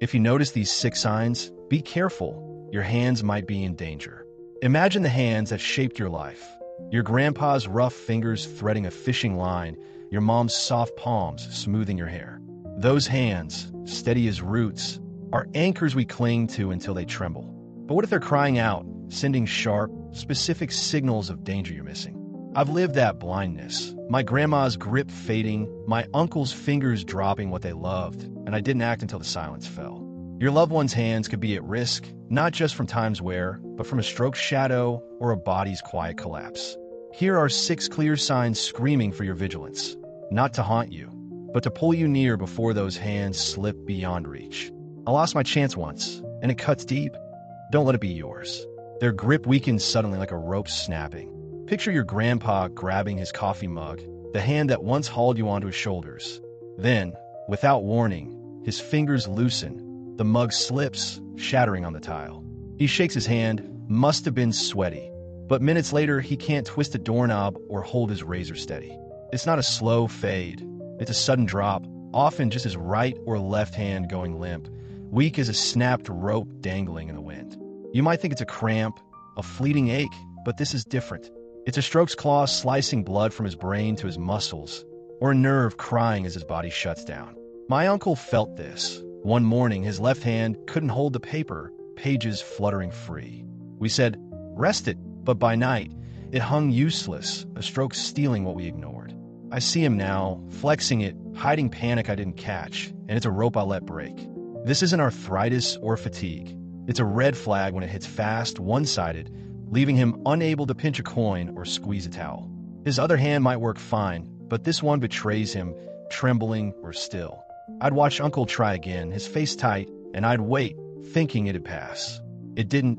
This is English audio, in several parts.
If you notice these 6 signs, be careful. Your hands might be in danger. Imagine the hands that shaped your life. Your grandpa's rough fingers threading a fishing line, your mom's soft palms smoothing your hair. Those hands, steady as roots, are anchors we cling to until they tremble. But what if they're crying out, sending sharp, specific signals of danger you're missing? I've lived that blindness. My grandma's grip fading, my uncle's fingers dropping what they loved, and I didn't act until the silence fell. Your loved one's hands could be at risk, not just from time's wear, but from a stroke's shadow or a body's quiet collapse. Here are 6 clear signs screaming for your vigilance, not to haunt you, but to pull you near before those hands slip beyond reach. I lost my chance once, and it cuts deep. Don't let it be yours. Their grip weakens suddenly like a rope snapping. Picture your grandpa grabbing his coffee mug, the hand that once hauled you onto his shoulders. Then, without warning, his fingers loosen. The mug slips, shattering on the tile. He shakes his hand, must have been sweaty. But minutes later, he can't twist a doorknob or hold his razor steady. It's not a slow fade. It's a sudden drop, often just his right or left hand going limp, weak as a snapped rope dangling in the wind. You might think it's a cramp, a fleeting ache, but this is different. It's a stroke's claw slicing blood from his brain to his muscles, or a nerve crying as his body shuts down. My uncle felt this. One morning, his left hand couldn't hold the paper, pages fluttering free. We said, "Rest it," but by night, it hung useless, a stroke stealing what we ignored. I see him now, flexing it, hiding panic I didn't catch, and it's a rope I'll let break. This isn't arthritis or fatigue. It's a red flag when it hits fast, one-sided, leaving him unable to pinch a coin or squeeze a towel. His other hand might work fine, but this one betrays him, trembling or still. I'd watch Uncle try again, his face tight, and I'd wait, thinking it'd pass. It didn't.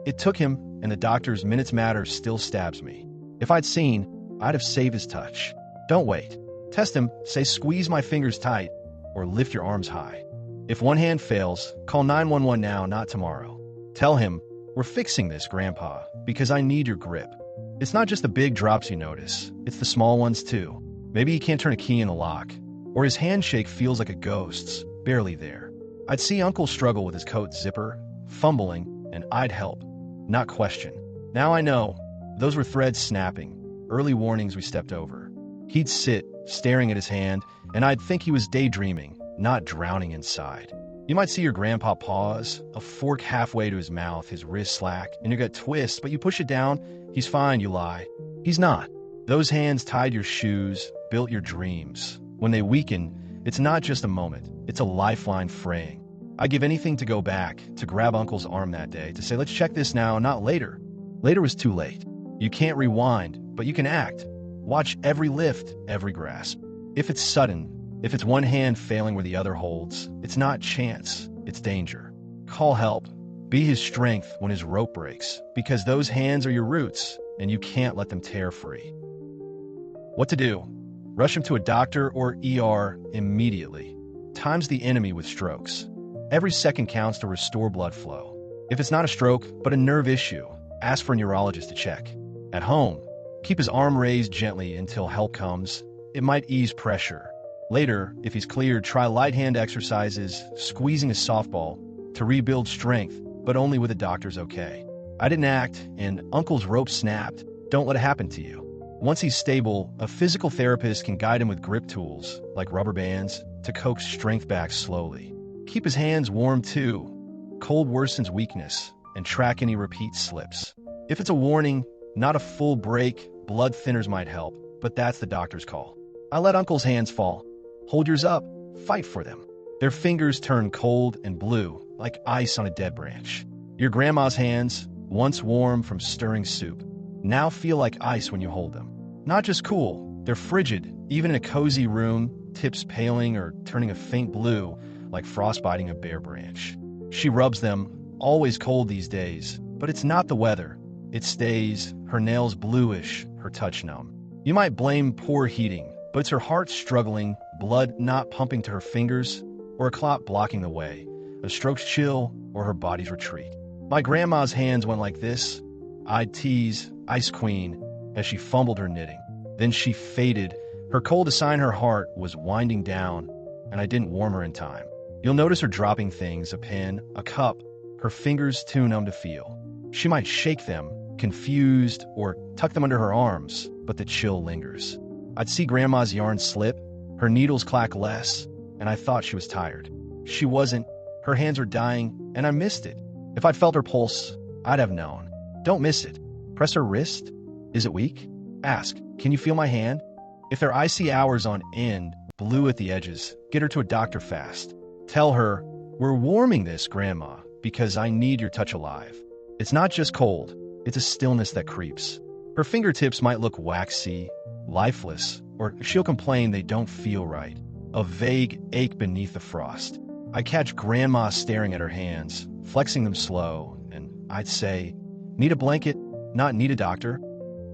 It took him, and the doctor's minutes matter still stabs me. If I'd seen, I'd have saved his touch. Don't wait. Test him, say squeeze my fingers tight, or lift your arms high. If one hand fails, call 911 now, not tomorrow. Tell him, we're fixing this, Grandpa, because I need your grip. It's not just the big drops you notice, it's the small ones too. Maybe he can't turn a key in the lock, or his handshake feels like a ghost's, barely there. I'd see Uncle struggle with his coat zipper, fumbling, and I'd help, not question. Now I know, those were threads snapping, early warnings we stepped over. He'd sit, staring at his hand, and I'd think he was daydreaming, not drowning inside. You might see your grandpa pause, a fork halfway to his mouth, his wrist slack, and your gut twist, but you push it down, he's fine, you lie. He's not. Those hands tied your shoes, built your dreams. When they weaken, it's not just a moment, it's a lifeline fraying. I'd give anything to go back, to grab Uncle's arm that day, to say, let's check this now, not later. Later was too late. You can't rewind, but you can act. Watch every lift, every grasp. If it's sudden, if it's one hand failing where the other holds, it's not chance, it's danger. Call help. Be his strength when his rope breaks, because those hands are your roots, and you can't let them tear free. What to do? Rush him to a doctor or ER immediately. Time's the enemy with strokes. Every second counts to restore blood flow. If it's not a stroke, but a nerve issue, ask for a neurologist to check. At home, keep his arm raised gently until help comes. It might ease pressure. Later, if he's cleared, try light hand exercises, squeezing a softball, to rebuild strength, but only with a doctor's okay. I didn't act, and Uncle's rope snapped. Don't let it happen to you. Once he's stable, a physical therapist can guide him with grip tools, like rubber bands, to coax strength back slowly. Keep his hands warm too. Cold worsens weakness, and track any repeat slips. If it's a warning, not a full break, blood thinners might help, but that's the doctor's call. I let Uncle's hands fall. Hold yours up, fight for them. Their fingers turn cold and blue, like ice on a dead branch. Your grandma's hands, once warm from stirring soup, now feel like ice when you hold them. Not just cool, they're frigid, even in a cozy room, tips paling or turning a faint blue, like frostbiting a bare branch. She rubs them, always cold these days, but it's not the weather. It stays, her nails bluish, her touch numb. You might blame poor heating, but it's her heart struggling, blood not pumping to her fingers, or a clot blocking the way, a stroke's chill, or her body's retreat. My grandma's hands went like this. I'd tease, Ice Queen, as she fumbled her knitting. Then she faded. Her cold to sign her heart was winding down, and I didn't warm her in time. You'll notice her dropping things, a pen, a cup, her fingers too numb to feel. She might shake them, confused, or tuck them under her arms, but the chill lingers. I'd see Grandma's yarn slip, her needles clack less, and I thought she was tired. She wasn't. Her hands were dying, and I missed it. If I'd felt her pulse, I'd have known. Don't miss it. Press her wrist. Is it weak? Ask, can you feel my hand? If they're icy hours on end, blue at the edges, get her to a doctor fast. Tell her, we're warming this, Grandma, because I need your touch alive. It's not just cold, it's a stillness that creeps. Her fingertips might look waxy, lifeless, or she'll complain they don't feel right. A vague ache beneath the frost. I catch Grandma staring at her hands, flexing them slow, and I'd say, need a blanket, not need a doctor?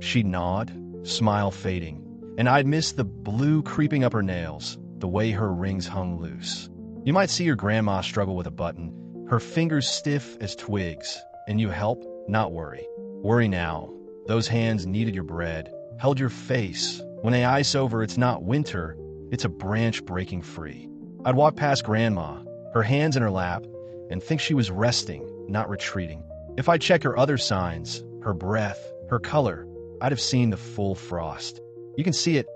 She'd nod, smile fading, and I'd miss the blue creeping up her nails, the way her rings hung loose. You might see your Grandma struggle with a button, her fingers stiff as twigs, and you help, not worry. Worry now. Those hands kneaded your bread, held your face. When they ice over, it's not winter, it's a branch breaking free. I'd walk past Grandma, her hands in her lap, and think she was resting, not retreating. If I'd check her other signs, her breath, her color, I'd have seen the full frost. You can see it.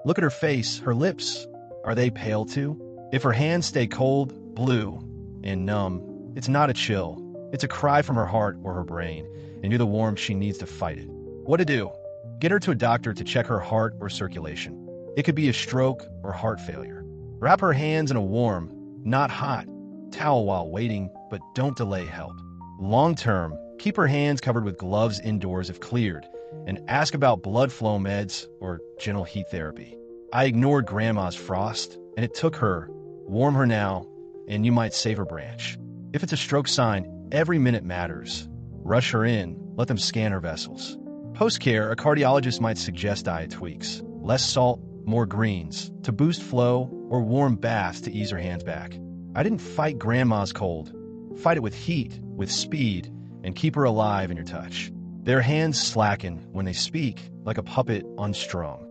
Look at her face, her lips. Are they pale too? If her hands stay cold, blue, and numb, it's not a chill. It's a cry from her heart or her brain, and you're the warmth she needs to fight it. What to do? Get her to a doctor to check her heart or circulation. It could be a stroke or heart failure. Wrap her hands in a warm, not hot, towel while waiting, but don't delay help. Long term, keep her hands covered with gloves indoors if cleared, and ask about blood flow meds or gentle heat therapy. I ignored Grandma's frost, and it took her. Warm her now, and you might save her branch. If it's a stroke sign, every minute matters. Rush her in, let them scan her vessels. Post-care, a cardiologist might suggest diet tweaks. Less salt, more greens, to boost flow, or warm baths to ease her hands back. I didn't fight Grandma's cold. Fight it with heat, with speed, and keep her alive in your touch. Their hands slacken when they speak, like a puppet unstrung.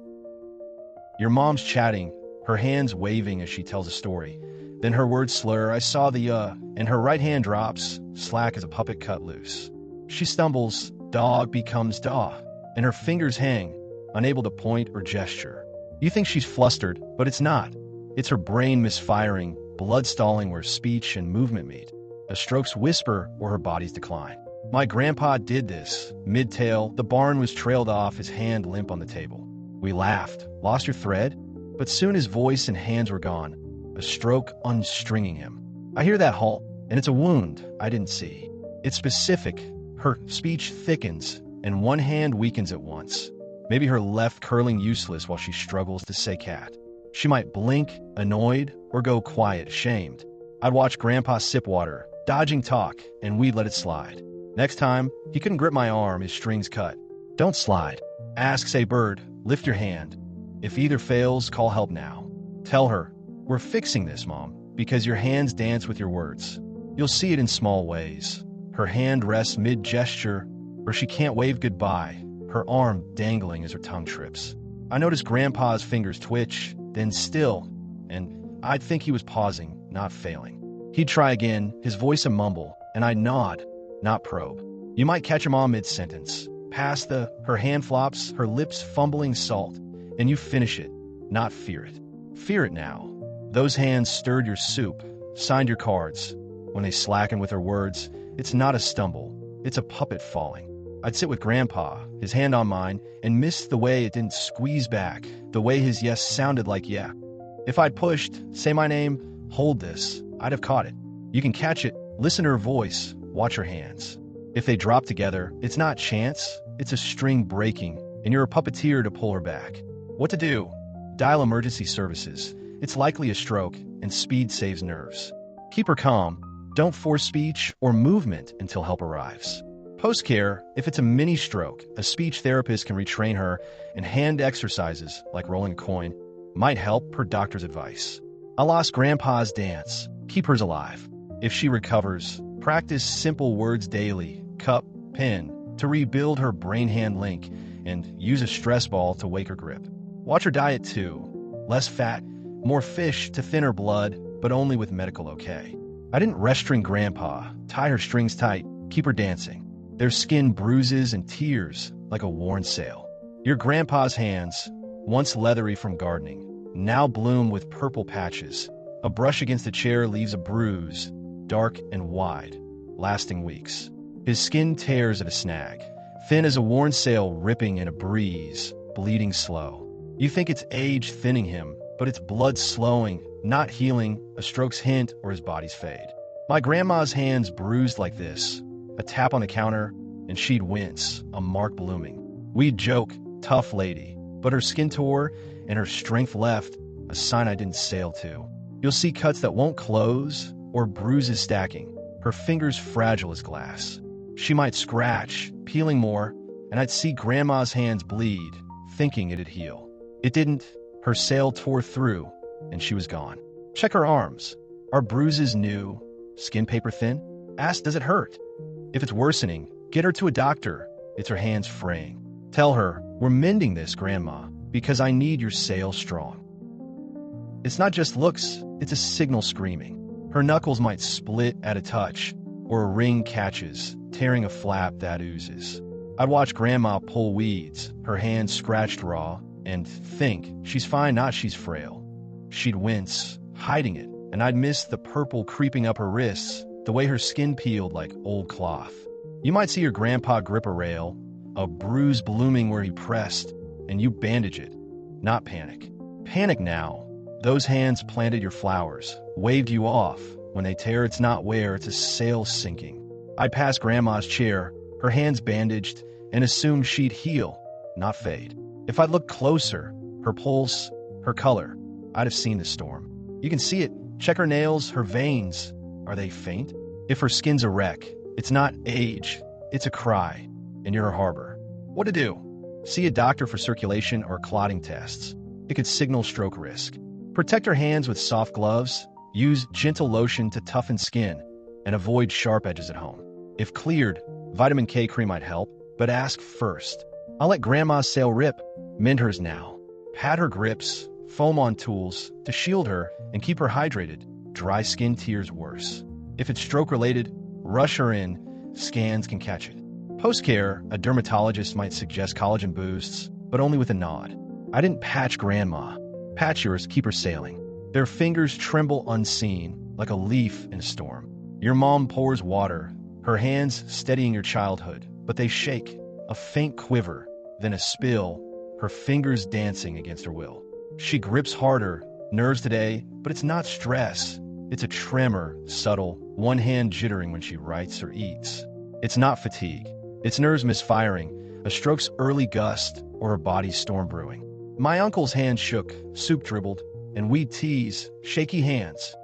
Your mom's chatting, her hands waving as she tells a story. Then her words slur, I saw the and her right hand drops, slack as a puppet cut loose. She stumbles, dog becomes daw, and her fingers hang, unable to point or gesture. You think she's flustered, but it's not. It's her brain misfiring, blood stalling where speech and movement meet. A stroke's whisper or her body's decline. My grandpa did this. Mid-tail, the barn was trailed off, his hand limp on the table. We laughed. Lost your thread? But soon his voice and hands were gone, a stroke unstringing him. I hear that halt, and it's a wound I didn't see. It's specific. Her speech thickens, and one hand weakens at once. Maybe her left curling useless while she struggles to say cat. She might blink, annoyed, or go quiet, ashamed. I'd watch Grandpa sip water, dodging talk, and we'd let it slide. Next time, he couldn't grip my arm, his strings cut. Don't slide. Ask, say bird, lift your hand. If either fails, call help now. Tell her, we're fixing this, Mom, because your hands dance with your words. You'll see it in small ways. Her hand rests mid-gesture, or she can't wave goodbye, her arm dangling as her tongue trips. I notice Grandpa's fingers twitch, then still, and I'd think he was pausing, not failing. He'd try again, his voice a mumble, and I'd nod, not probe. You might catch him on mid-sentence. Past her hand flops, her lips fumbling salt, and you finish it, not fear it. Fear it now. Those hands stirred your soup, signed your cards. When they slacken with her words, it's not a stumble, it's a puppet falling. I'd sit with Grandpa, his hand on mine, and miss the way it didn't squeeze back, the way his yes sounded like yeah. If I'd pushed, say my name, hold this, I'd have caught it. You can catch it, listen to her voice, watch her hands. If they drop together, it's not chance, it's a string breaking, and you're a puppeteer to pull her back. What to do? Dial emergency services. It's likely a stroke, and speed saves nerves. Keep her calm. Don't force speech or movement until help arrives. Post-care, if it's a mini stroke, a speech therapist can retrain her, and hand exercises, like rolling a coin, might help per doctor's advice. I lost Grandpa's dance. Keep hers alive. If she recovers, practice simple words daily, cup, pen, to rebuild her brain-hand link, and use a stress ball to wake her grip. Watch her diet too. Less fat, more fish to thin her blood, but only with medical okay. I didn't restring Grandpa, tie her strings tight, keep her dancing. Their skin bruises and tears like a worn sail. Your grandpa's hands, once leathery from gardening, now bloom with purple patches. A brush against the chair leaves a bruise, dark and wide, lasting weeks. His skin tears at a snag, thin as a worn sail ripping in a breeze, bleeding slow. You think it's age thinning him, but it's blood slowing, not healing, a stroke's hint, or his body's fade. My grandma's hands bruised like this, a tap on the counter, and she'd wince, a mark blooming. We'd joke, tough lady, but her skin tore and her strength left, a sign I didn't sail to. You'll see cuts that won't close or bruises stacking, her fingers fragile as glass. She might scratch, peeling more, and I'd see Grandma's hands bleed, thinking it'd heal. It didn't. Her sail tore through, and she was gone. Check her arms. Are bruises new? Skin paper thin? Ask, does it hurt? If it's worsening, get her to a doctor. It's her hands fraying. Tell her, we're mending this, Grandma, because I need your sail strong. It's not just looks, it's a signal screaming. Her knuckles might split at a touch, or a ring catches, tearing a flap that oozes. I'd watch Grandma pull weeds, her hands scratched raw, and think, she's fine, not she's frail. She'd wince, hiding it, and I'd miss the purple creeping up her wrists, the way her skin peeled like old cloth. You might see your grandpa grip a rail, a bruise blooming where he pressed, and you bandage it. Not panic. Panic now. Those hands planted your flowers, waved you off. When they tear, it's not wear, it's a sail sinking. I'd pass Grandma's chair, her hands bandaged, and assume she'd heal, not fade. If I'd looked closer, her pulse, her color, I'd have seen the storm. You can see it. Check her nails, her veins. Are they faint? If her skin's a wreck, it's not age, it's a cry, and you're her harbor. What to do? See a doctor for circulation or clotting tests. It could signal stroke risk. Protect her hands with soft gloves, use gentle lotion to toughen skin, and avoid sharp edges at home. If cleared, vitamin K cream might help, but ask first. I'll let Grandma's sail rip, mend hers now. Pad her grips, foam on tools, to shield her and keep her hydrated. Dry skin tears worse. If it's stroke-related, rush her in, scans can catch it. Post-care, a dermatologist might suggest collagen boosts, but only with a nod. I didn't patch Grandma. Patch yours, keep her sailing. Their fingers tremble unseen, like a leaf in a storm. Your mom pours water, her hands steadying your childhood, but they shake, a faint quiver, then a spill, her fingers dancing against her will. She grips harder, nerves today, but it's not stress. It's a tremor, subtle, one hand jittering when she writes or eats. It's not fatigue. It's nerves misfiring, a stroke's early gust, or her body's storm brewing. My uncle's hand shook, soup dribbled, and we'd tease, shaky hands.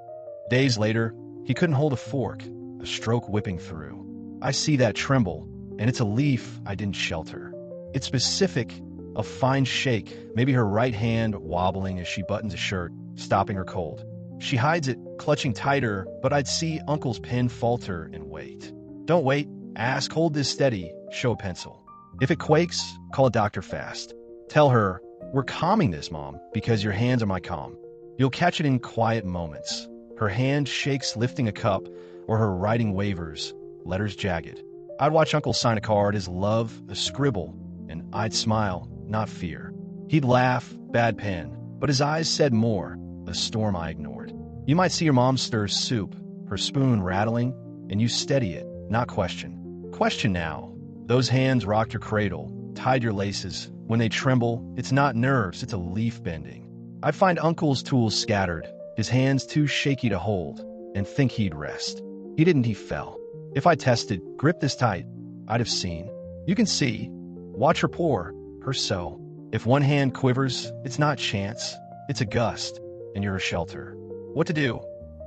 Days later, he couldn't hold a fork, a stroke whipping through. I see that tremble, and it's a leaf I didn't shelter. It's specific, a fine shake, maybe her right hand wobbling as she buttons a shirt, stopping her cold. She hides it, clutching tighter, but I'd see Uncle's pen falter and wait. Don't wait, ask, hold this steady, show a pencil. If it quakes, call a doctor fast. Tell her, we're calming this, Mom, because your hands are my calm. You'll catch it in quiet moments. Her hand shakes lifting a cup, or her writing wavers, letters jagged. I'd watch Uncle sign a card, his love, a scribble, and I'd smile, not fear. He'd laugh, bad pen, but his eyes said more, a storm I ignored. You might see your mom stir soup, her spoon rattling, and you steady it, not question. Question now. Those hands rocked your cradle, tied your laces. When they tremble, it's not nerves, it's a leaf bending. I'd find Uncle's tools scattered, his hands too shaky to hold, and think he'd rest. He didn't, he fell. If I tested, grip this tight, I'd have seen. You can see. Watch her pour, her sew. If one hand quivers, it's not chance, it's a gust, and you're her shelter. What to do?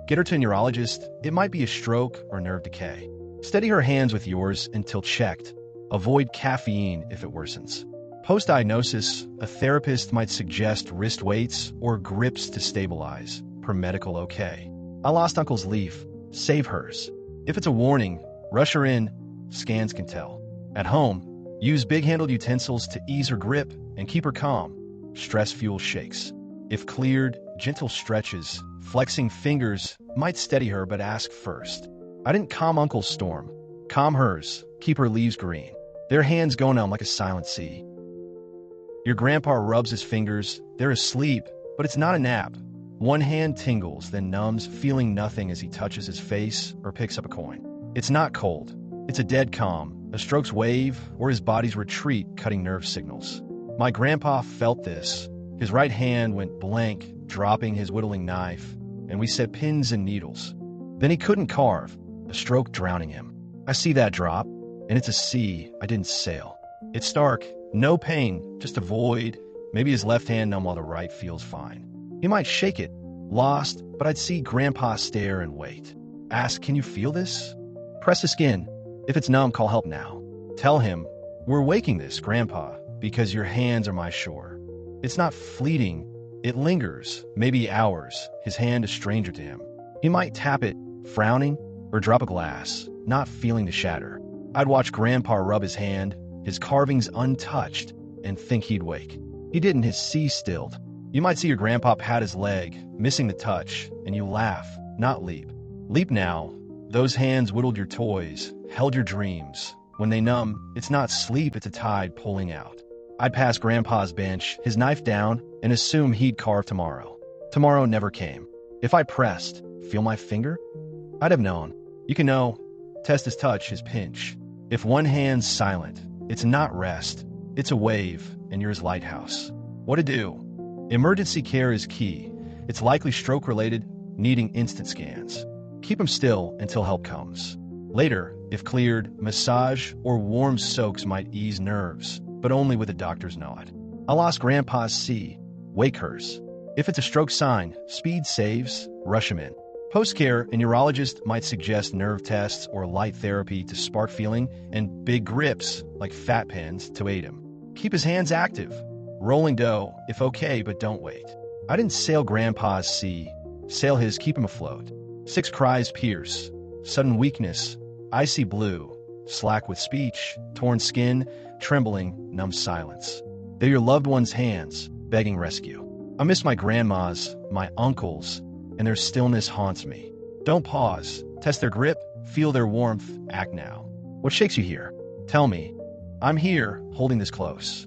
Get her to a neurologist. It might be a stroke or nerve decay. Steady her hands with yours until checked. Avoid caffeine if it worsens. Post-diagnosis, a therapist might suggest wrist weights or grips to stabilize, per medical okay. I lost Uncle's leaf. Save hers. If it's a warning, rush her in. Scans can tell. At home, use big-handled utensils to ease her grip and keep her calm. Stress fuels shakes. If cleared, gentle stretches, flexing fingers might steady her, but ask first. I didn't calm Uncle's storm. Calm hers, keep her leaves green. Their hands go numb like a silent sea. Your grandpa rubs his fingers. They're asleep, but it's not a nap. One hand tingles, then numbs, feeling nothing as he touches his face or picks up a coin. It's not cold. It's a dead calm, a stroke's wave, or his body's retreat, cutting nerve signals. My grandpa felt this. His right hand went blank, dropping his whittling knife, and we said pins and needles. Then he couldn't carve, a stroke drowning him. I see that drop, and it's a sea I didn't sail. It's stark, no pain, just a void. Maybe his left hand numb while the right feels fine. He might shake it, lost, but I'd see Grandpa stare and wait. Ask, can you feel this? Press the skin. If it's numb, call help now. Tell him, we're waking this, Grandpa, because your hands are my shore. It's not fleeting. It lingers, maybe hours, his hand a stranger to him. He might tap it, frowning, or drop a glass, not feeling to shatter. I'd watch Grandpa rub his hand, his carvings untouched, and think he'd wake. He didn't, his sea stilled. You might see your grandpa pat his leg, missing the touch, and you laugh, not leap. Leap now. Those hands whittled your toys, held your dreams. When they numb, it's not sleep, it's a tide pulling out. I'd pass Grandpa's bench, his knife down, and assume he'd carve tomorrow. Tomorrow never came. If I pressed, feel my finger? I'd have known. You can know. Test his touch, his pinch. If one hand's silent, it's not rest. It's a wave, and you're his lighthouse. What to do? Emergency care is key. It's likely stroke-related, needing instant scans. Keep him still until help comes. Later, if cleared, massage or warm soaks might ease nerves, but only with a doctor's nod. I'll ask Grandpa's C. Wake hers. If it's a stroke sign, speed saves, rush him in. Post-care, a neurologist might suggest nerve tests or light therapy to spark feeling, and big grips, like fat pens, to aid him. Keep his hands active. Rolling dough, if okay, but don't wait. I didn't sail Grandpa's sea. Sail his, keep him afloat. 6 cries pierce. Sudden weakness. Icy blue. Slack with speech. Torn skin. Trembling, numb silence. They're your loved one's hands, begging rescue. I miss my grandmas, my uncles, and their stillness haunts me. Don't pause. Test their grip. Feel their warmth. Act now. What shakes you here? Tell me. I'm here, holding this close.